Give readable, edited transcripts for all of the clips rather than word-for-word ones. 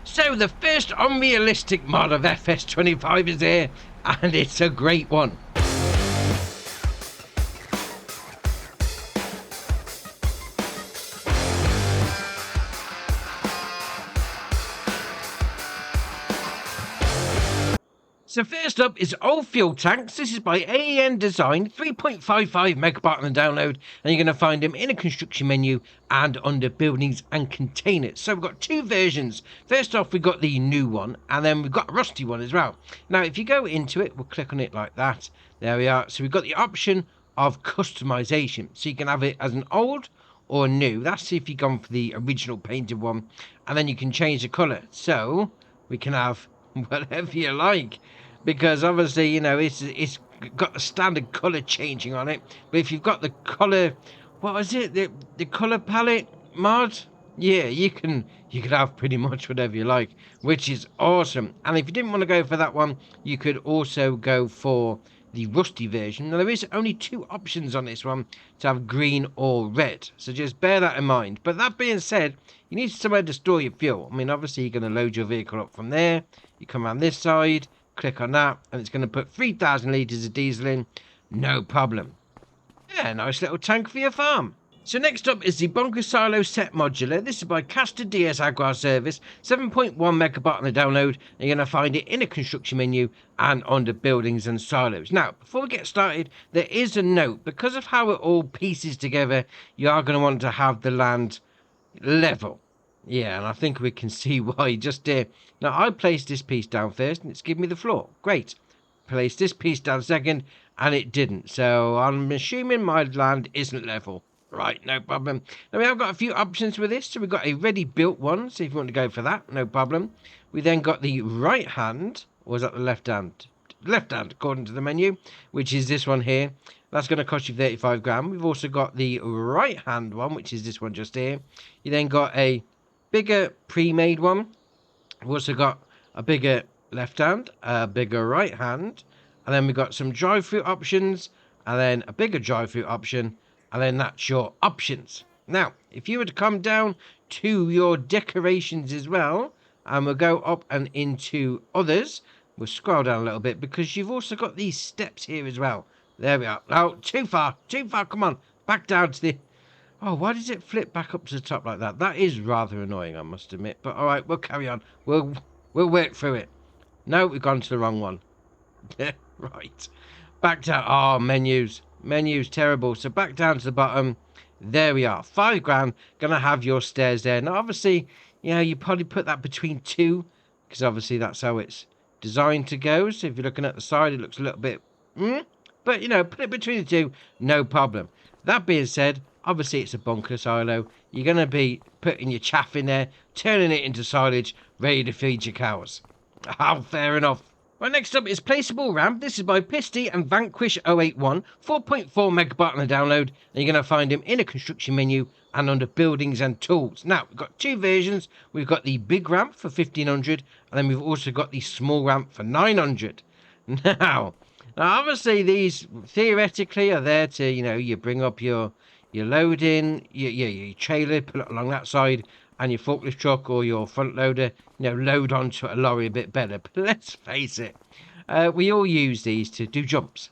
So the first unrealistic mod of FS25 is here, and it's a great one. So first up is old fuel tanks. This is by AEN Design, 3.55 megabyte on the download, and you're going to find them in a construction menu and under buildings and containers. So we've got two versions. First off, we've got the new one, and then we've got a rusty one as well. Now, if you go into it, we'll click on it like that. There we are. So we've got the option of customization. So you can have it as an old or new. That's if you've gone for the original painted one, and then you can change the colour. So we can have whatever you like. Because obviously, you know, it's got the standard colour changing on it. But if you've got the colour, what was it? The colour palette mod? Yeah, you can have pretty much whatever you like, which is awesome. And if you didn't want to go for that one, you could also go for the rusty version. Now, there is only two options on this one, to have green or red. So just bear that in mind. But that being said, you need somewhere to store your fuel. I mean, obviously, you're going to load your vehicle up from there. You come around this side. Click on that, and it's going to put 3,000 litres of diesel in, no problem. Yeah, nice little tank for your farm. So next up is the Bunker Silo Set Modular. This is by Castor DS Agri Service, 7.1 megabyte on the download, and you're going to find it in a construction menu and under buildings and silos. Now, before we get started, there is a note. Because of how it all pieces together, you are going to want to have the land level. Yeah, and I think we can see why just here. Now, I placed this piece down first, and it's given me the floor. Great. Placed this piece down second, and it didn't. So I'm assuming my land isn't level. Right, no problem. Now, we have got a few options with this. So we've got a ready-built one, so if you want to go for that, no problem. We then got the right hand, or was that the left hand? Left hand, according to the menu, which is this one here. That's going to cost you 35 grand. We've also got the right hand one, which is this one just here. You then got a bigger pre-made one. We've also got a bigger left hand, a bigger right hand, and then we've got some drive-through options, and then a bigger drive-through option, and then that's your options. Now, if you were to come down to your decorations as well, and we'll go up and into others, we'll scroll down a little bit, because you've also got these steps here as well. There we are. Oh, too far, come on, back down to the... Oh, why does it flip back up to the top like that? That is rather annoying, I must admit. But all right, we'll carry on. We'll work through it. No, we've gone to the wrong one. Right. Back down. Oh, menus. Menus, terrible. So back down to the bottom. There we are. 5 grand. Gonna have your stairs there. Now, obviously, you know, you probably put that between 2. Because obviously that's how it's designed to go. So if you're looking at the side, it looks a little bit... But, you know, put it between the 2. No problem. That being said... Obviously, it's a bunker silo. You're going to be putting your chaff in there, turning it into silage, ready to feed your cows. Oh, fair enough. Right, next up is Placeable Ramp. This is by Pisty and Vanquish 081, 4.4 megabyte on the download, and you're going to find him in a construction menu and under buildings and tools. Now, we've got two versions. We've got the big ramp for 1,500, and then we've also got the small ramp for 900. Now, obviously, these theoretically are there to, you know, you bring up your loading, your trailer, put it along that side, and your forklift truck or your front loader, you know, load onto a lorry a bit better. But let's face it, we all use these to do jumps.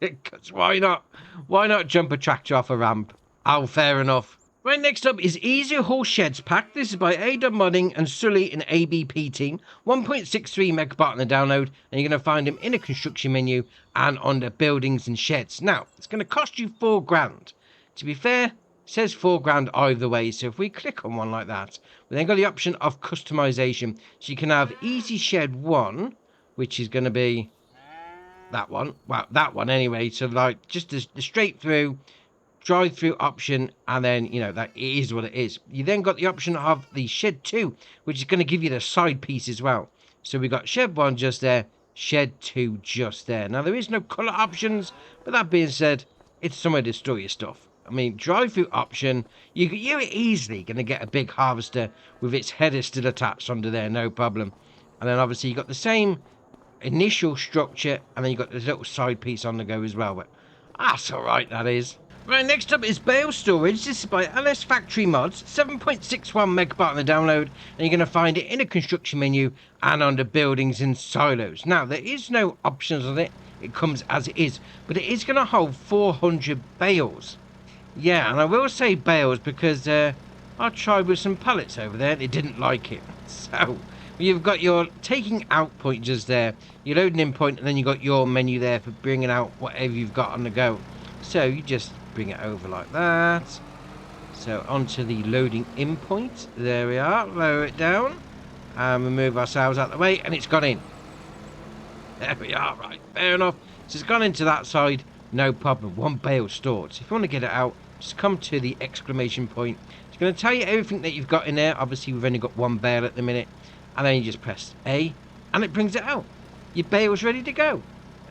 Because why not? Why not jump a tractor off a ramp? Oh, fair enough. Right, next up is Easier Horsch Pack. This is by AW Modding and Sully and ABP team. 1.63 megabyte on the download, and you're going to find them in a construction menu and under buildings and sheds. Now, it's going to cost you 4 grand. To be fair, it says 4 grand either way, so if we click on one like that, we then got the option of customization. So you can have Easy Shed 1, which is going to be that one. Well, that one anyway. So like just the straight through, drive through option, and then, you know, that it is what it is. You then got the option of the Shed 2, which is going to give you the side piece as well. So we got Shed 1 just there, Shed 2 just there. Now, there is no colour options, but that being said, it's somewhere to store your stuff. I mean, drive-through option, you're easily going to get a big harvester with its header still attached under there, no problem. And then obviously you got the same initial structure, and then you got this little side piece on the go as well. But that's all right, that is. Right, next up is bale storage. This is by LS Factory Mods, 7.61 megabyte on the download, and you're going to find it in a construction menu and under buildings and silos. Now, there is no options on it. It comes as it is, but it is going to hold 400 bales. Yeah, and I will say bales because I tried with some pallets over there and it didn't like it. So, you've got your taking out point just there, your loading in point, and then you've got your menu there for bringing out whatever you've got on the go. So, you just bring it over like that. So onto the loading in point. There we are. Lower it down and we move ourselves out the way, and it's gone in. There we are. Right, fair enough. So it's gone into that side. No problem. One bale stored. So if you want to get it out, just come to the exclamation point. It's going to tell you everything that you've got in there. Obviously we've only got one bale at the minute, and then you just press A and it brings it out. Your bale's ready to go.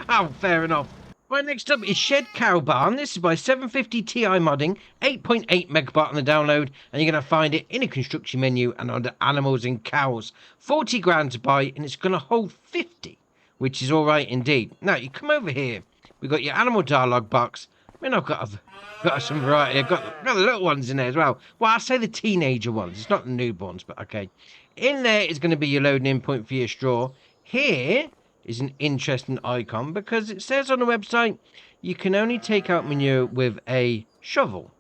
Oh, fair enough. Right, next up is Shed Cow Barn. This is by 750 Ti Modding, 8.8 megabyte on the download, and you're going to find it in a construction menu and under animals and cows. 40 grand to buy, and it's going to hold 50, which is all right indeed. Now, you come over here. We've got your animal dialogue box. I mean, I've got some variety. I've got the little ones in there as well. Well, I say the teenager ones. It's not the newborns, but okay. In there is going to be your loading in point for your straw. Here is an interesting icon because it says on the website you can only take out manure with a shovel.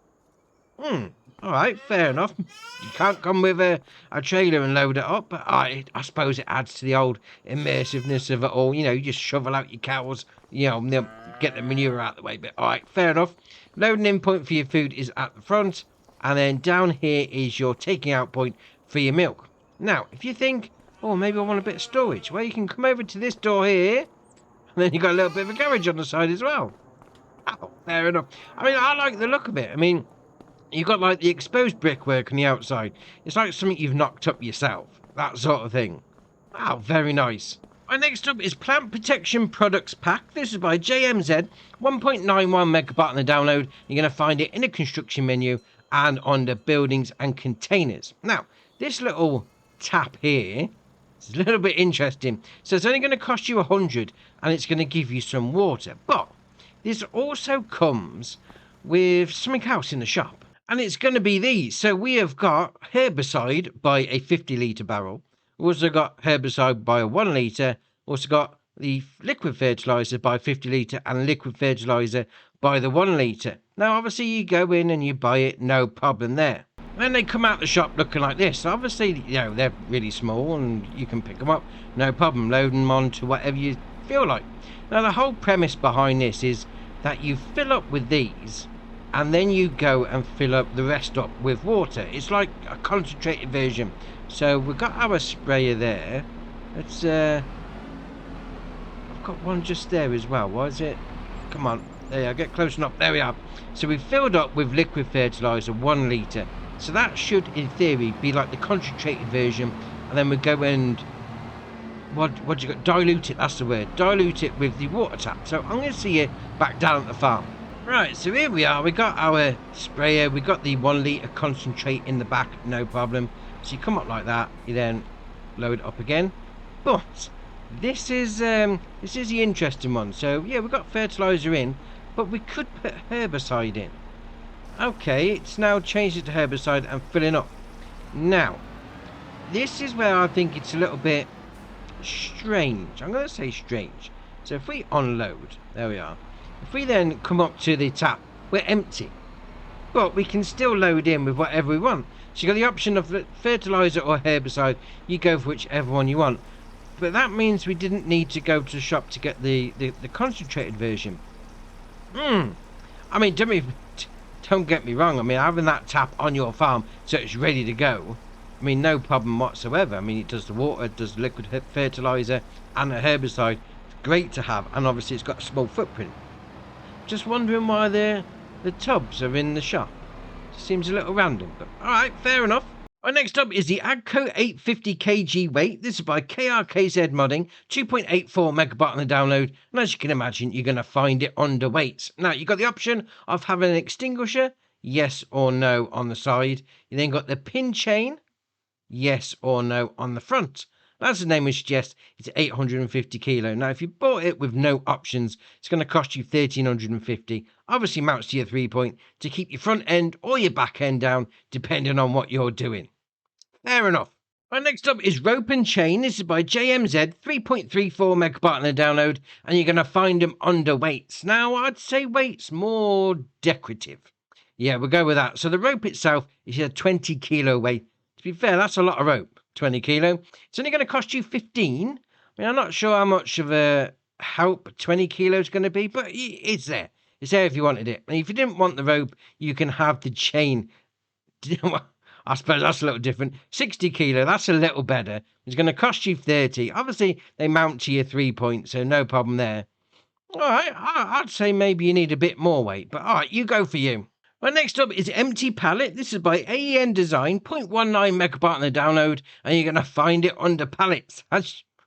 Alright, fair enough. You can't come with a trailer and load it up, but I suppose it adds to the old immersiveness of it all. You know, you just shovel out your cows, you know, get the manure out of the way. But alright, fair enough. Loading in point for your food is at the front, and then down here is your taking out point for your milk. Now, if you think, oh, maybe I want a bit of storage, well, you can come over to this door here, and then you've got a little bit of a garage on the side as well. Oh, fair enough. I mean, I like the look of it. I mean, you've got like the exposed brickwork on the outside. It's like something you've knocked up yourself. That sort of thing. Wow, very nice. Right, next up is Plant Protection Products Pack. This is by JMZ, 1.91 megabyte on the download. You're going to find it in a construction menu and under buildings and containers. Now, this little tap here, it's a little bit interesting. So it's only going to cost you 100 and it's going to give you some water. But this also comes with something else in the shop. And it's going to be these. So we have got herbicide by a 50 litre barrel. We've also got herbicide by a 1 litre. Also got the liquid fertiliser by 50 litre and liquid fertiliser by the 1 litre. Now obviously you go in and you buy it, no problem there. Then they come out the shop looking like this. Obviously, you know, they're really small and you can pick them up, no problem, load them on to whatever you feel like. Now the whole premise behind this is that you fill up with these and then you go and fill up the rest up with water. It's like a concentrated version. So we've got our sprayer there. Let's I've got one just there as well. Why is it? Come on, there you are, get close enough. There we are. So we've filled up with liquid fertiliser, 1 litre. So that should, in theory, be like the concentrated version. And then we go and what you got? Dilute it. That's the word. Dilute it with the water tap. So I'm going to see you back down at the farm. Right. So here we are. We got our sprayer. We got the 1 litre concentrate in the back. No problem. So you come up like that. You then load it up again. But this is the interesting one. So yeah, we've got fertiliser in, but we could put herbicide in. Okay, it's now changed it to herbicide and filling up. Now, this is where I think it's a little bit strange. I'm going to say strange. So if we unload, there we are. If we then come up to the tap, we're empty. But we can still load in with whatever we want. So you've got the option of fertiliser or herbicide. You go for whichever one you want. But that means we didn't need to go to the shop to get the concentrated version. I mean, don't get me wrong. I mean, having that tap on your farm so it's ready to go, I mean, no problem whatsoever. I mean, it does the water, it does the liquid fertiliser and the herbicide. It's great to have, and obviously it's got a small footprint. Just wondering why the tubs are in the shop. Seems a little random, but alright, fair enough. Right, next up is the Agco 850 kg weight. This is by KRKZ Modding, 2.84 megabyte on the download. And as you can imagine, you're going to find it under weights. Now, you've got the option of having an extinguisher, yes or no, on the side. You then got the pin chain, yes or no, on the front. As the name would suggest, it's 850 kilo. Now, if you bought it with no options, it's going to cost you 1,350. Obviously mounts to your 3-point to keep your front end or your back end down, depending on what you're doing. Fair enough. Right, next up is Rope and Chain. This is by JMZ, 3.34 megabyte on the download, and you're going to find them under weights. Now, I'd say weights more decorative. Yeah, we'll go with that. So the rope itself is a 20 kilo weight. To be fair, that's a lot of rope, 20 kilo. It's only going to cost you 15. I mean, I'm not sure how much of a help 20 kilos is going to be, but it's there. It's there if you wanted it. And if you didn't want the rope, you can have the chain. I suppose that's a little different. 60 kilo, that's a little better. It's going to cost you 30. Obviously, they mount to your 3-point, so no problem there. All right, I'd say maybe you need a bit more weight, but all right, you go for you. Well, next up is Empty Pallet. This is by AEN Design, 0.19 megabyte on the download, and you're going to find it under pallets.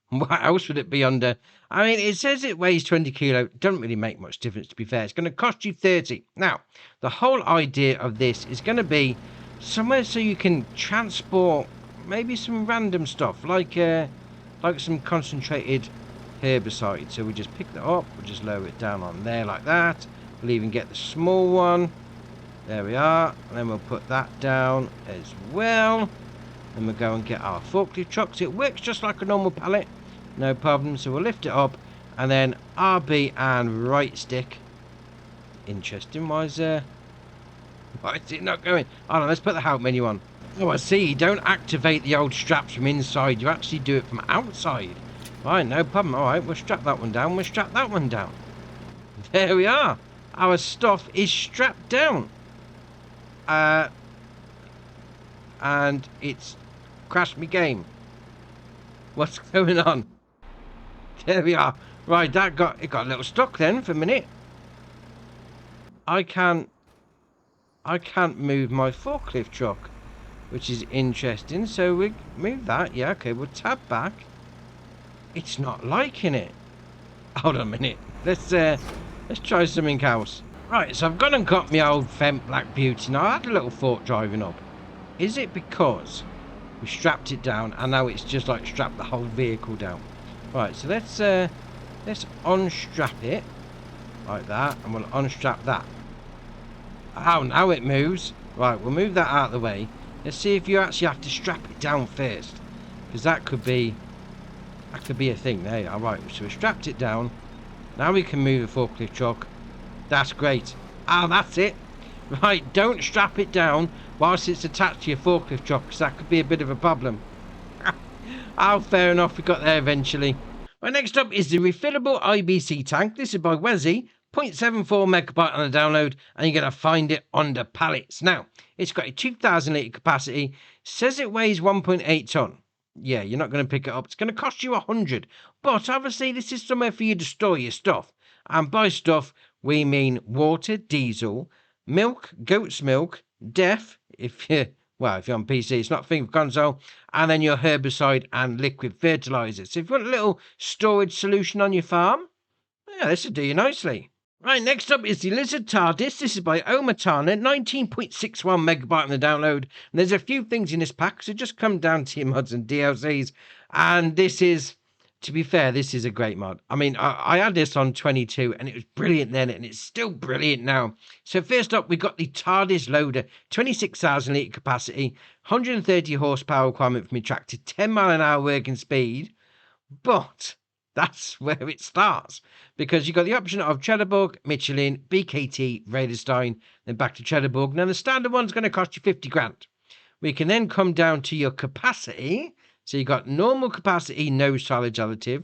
What else would it be under? I mean, it says it weighs 20 kilo. Doesn't really make much difference, to be fair. It's going to cost you 30. Now, the whole idea of this is going to be somewhere so you can transport maybe some random stuff, like some concentrated herbicide. So we just pick that up, we'll just lower it down on there like that. We'll even get the small one. There we are. And then we'll put that down as well. Then we'll go and get our forklift trucks. It works just like a normal pallet, no problem. So we'll lift it up, and then RB and right stick. Interesting. Why is it not going? Hold on, let's put the help menu on. Oh, I see. You don't activate the old straps from inside. You actually do it from outside. Right, no problem. All right, we'll strap that one down. We'll strap that one down. There we are. Our stuff is strapped down. And it's crashed me game. What's going on? There we are. Right, it got a little stuck then for a minute. I can't move my forklift truck, which is interesting. So we move that. Yeah, okay, we'll tab back. It's not liking it. Hold on a minute. Let's try something else. Right, so I've gone and got my old Fendt Black Beauty. Now, I had a little thought driving up. Is it because we strapped it down and now it's just like strapped the whole vehicle down? Right, so let's unstrap it like that, and we'll unstrap that. Oh, now it moves. Right, we'll move that out of the way. Let's see if you actually have to strap it down first, because that could be a thing. There you are. Right, so we strapped it down. Now we can move the forklift truck. That's great. Oh, that's it. Right, don't strap it down whilst it's attached to your forklift truck, because that could be a bit of a problem. Oh, fair enough. We got there eventually. Right, next up is the refillable IBC tank. This is by Wezzy. 0.74 megabyte on the download, and you're going to find it under pallets. Now, it's got a 2,000 litre capacity. Says it weighs 1.8 ton. Yeah, you're not going to pick it up. It's going to cost you 100. But obviously, this is somewhere for you to store your stuff. And by stuff, we mean water, diesel, milk, goat's milk, DEF, if you're on PC, it's not thing for console, and then your herbicide and liquid fertilizer. So if you want a little storage solution on your farm, yeah, this will do you nicely. Right, next up is the Lizard TARDIS. This is by Omatana, 19.61 megabyte on the download. And there's a few things in this pack, so just come down to your mods and DLCs. And this is, to be fair, this is a great mod. I mean, I had this on 22, and it was brilliant then, and it's still brilliant now. So first up, we got the TARDIS loader, 26,000 litre capacity, 130 horsepower requirement for my tractor, 10 mile an hour working speed. But that's where it starts, because you've got the option of Trelleborg, Michelin, BKT, Radarstein, then back to Trelleborg. Now, the standard one's going to cost you 50 grand. We can then come down to your capacity. So you've got normal capacity, no silage additive.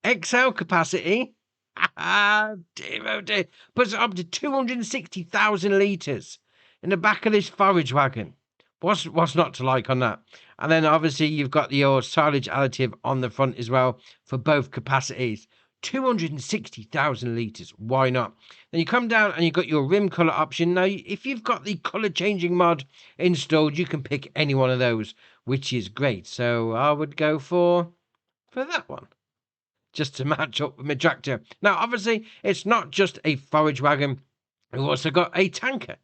XL capacity, dear, oh dear, puts it up to 260,000 litres in the back of this forage wagon. What's not to like on that? And then obviously you've got your silage additive on the front as well for both capacities. 260,000 litres, why not? Then you come down and you've got your rim colour option. Now, if you've got the colour changing mod installed, you can pick any one of those, which is great. So I would go for that one, just to match up with my tractor. Now, obviously, it's not just a forage wagon. We've also got a tanker.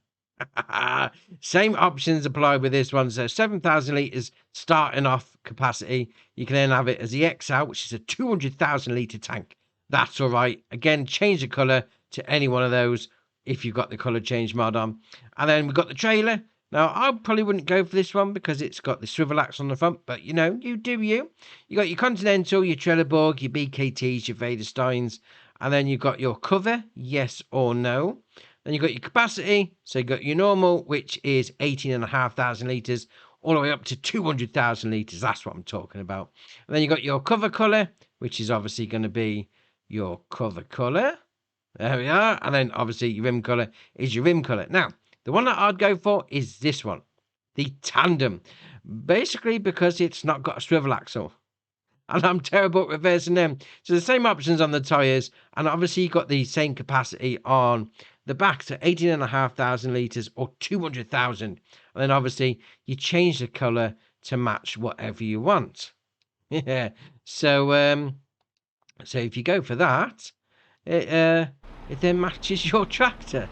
Same options apply with this one. So 7,000 litres starting off capacity. You can then have it as the XL, which is a 200,000 litre tank. That's all right. Again, change the colour to any one of those if you've got the colour change mod on. And then we've got the trailer. Now, I probably wouldn't go for this one because it's got the swivel axe on the front, but you know, you do you. You got your Continental, your Trelleborg, your BKTs, your Vadersteins, and then you've got your cover, yes or no. Then you've got your capacity, so you've got your normal, which is 18,500 litres, all the way up to 200,000 litres. That's what I'm talking about. And then you've got your cover colour, which is obviously going to be your cover colour. There we are. And then obviously your rim colour is your rim colour. Now, the one that I'd go for is this one, the Tandem. Basically because it's not got a swivel axle. And I'm terrible at reversing them. So the same options on the tyres. And obviously you've got the same capacity on the back. So 18,500 litres or 200,000. And then obviously you change the colour to match whatever you want. Yeah. So if you go for that, it then matches your tractor.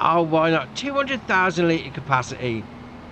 Oh, why not? 200,000 litre capacity.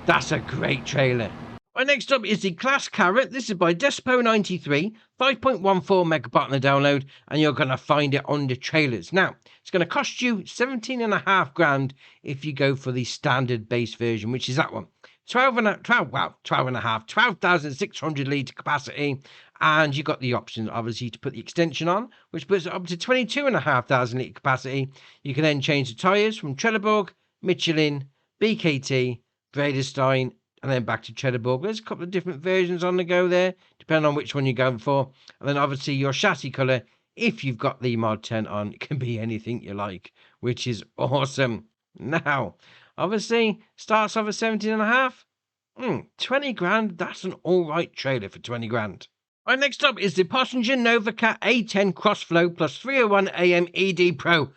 That's a great trailer. Right, next up is the Class Carrot. This is by Despo93, 5.14 megabyte on the download, and you're going to find it on the trailers. Now, it's going to cost you 17.5 grand if you go for the standard base version, which is that one. 12,600 litre capacity, and you've got the option, obviously, to put the extension on, which puts it up to 22,500 litre capacity. You can then change the tyres from Trelleborg, Michelin, BKT, Vredestein, and then back to Trelleborg. There's a couple of different versions on the go there, depending on which one you're going for. And then obviously your chassis colour, if you've got the Mod 10 on, it can be anything you like, which is awesome. Now, obviously, starts off at 17.5. 20 grand, that's an alright trailer for 20 grand. Right, next up is the Pottinger Novacat A10 Crossflow plus 301 AM ED Pro.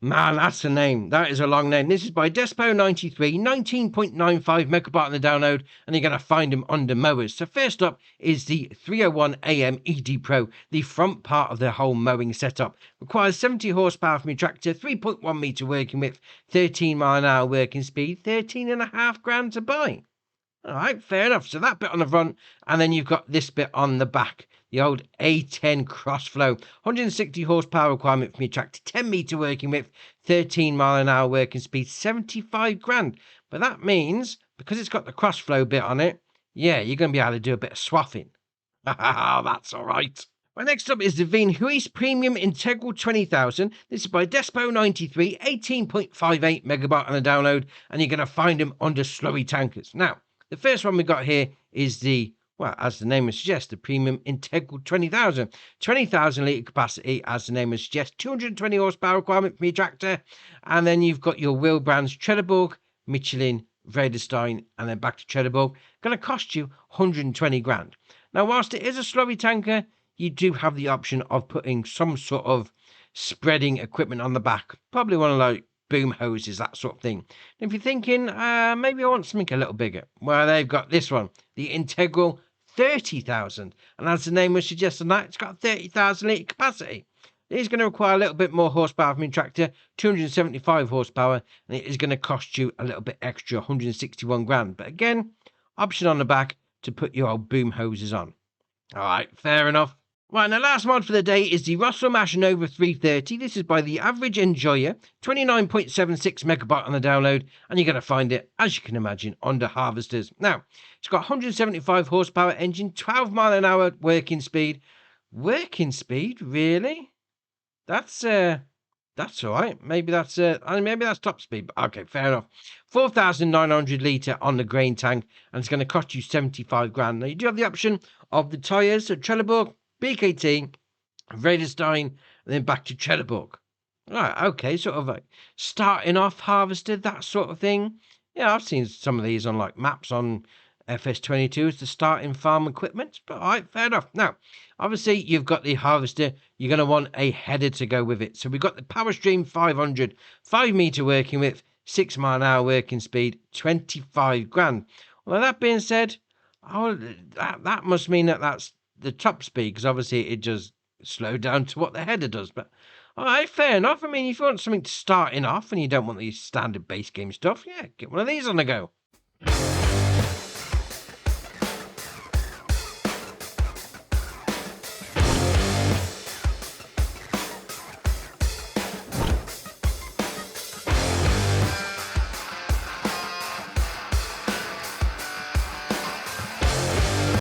Man, that's a name. That is a long name. This is by Despo93, 19.95 megabyte on the download, and you're going to find them under mowers. So first up is the 301 AM ED Pro, the front part of the whole mowing setup. Requires 70 horsepower from your tractor, 3.1 metre working width, 13 mile an hour working speed, 13.5 grand to buy. All right, fair enough. So that bit on the front, and then you've got this bit on the back. The old A10 Crossflow, 160 horsepower requirement from your tractor, 10 metre working width, 13 mile an hour working speed, 75 grand. But that means, because it's got the Crossflow bit on it, yeah, you're going to be able to do a bit of swathing. That's all right. Right, next up is the Veen Huis Premium Integral 20,000. This is by Despo93, 18.58 megabyte on the download, and you're going to find them under Slurry Tankers. Now, the first one we got here is the, well, as the name would suggest, the Premium Integral 20,000. 20,000 litre capacity, as the name would suggest. 220 horsepower requirement for your tractor. And then you've got your wheel brands Trelleborg, Michelin, Vredestein, and then back to Trelleborg. Going to cost you 120 grand. Now, whilst it is a slurry tanker, you do have the option of putting some sort of spreading equipment on the back. Probably one of like boom hoses, that sort of thing. And if you're thinking, maybe I want something a little bigger, well, they've got this one, the Integral 30,000. And as the name would suggest on that, it's got 30,000 litre capacity. It is going to require a little bit more horsepower from your tractor, 275 horsepower, and it is going to cost you a little bit extra, 161 grand. But again, option on the back to put your old boom hoses on. All right, fair enough. Right, and the last mod for the day is the Russell Mash Nova 330. This is by the Average Enjoyer, 29.76 megabyte on the download, and you're going to find it, as you can imagine, under harvesters. Now, it's got 175 horsepower engine, 12 mile an hour working speed. Working speed, really? That's all right. Maybe that's top speed. But okay, fair enough. 4,900 litre on the grain tank, and it's going to cost you 75 grand. Now you do have the option of the tyres, so Trelleborg, BKT, Vredestein, and then back to Trelleborg. Right, okay, sort of like starting off harvested, that sort of thing. Yeah, I've seen some of these on like maps on FS25 as the starting farm equipment. But all right, fair enough. Now, obviously, you've got the harvester. You're going to want a header to go with it. So we've got the PowerStream 500, 5 metre working width, 6 mile an hour working speed, 25 grand. Well, that being said, that must mean that that's the top speed, because obviously it just slowed down to what the header does. But All right, fair enough. I mean, if you want something starting off and you don't want the standard base game stuff, yeah, get one of these on the go.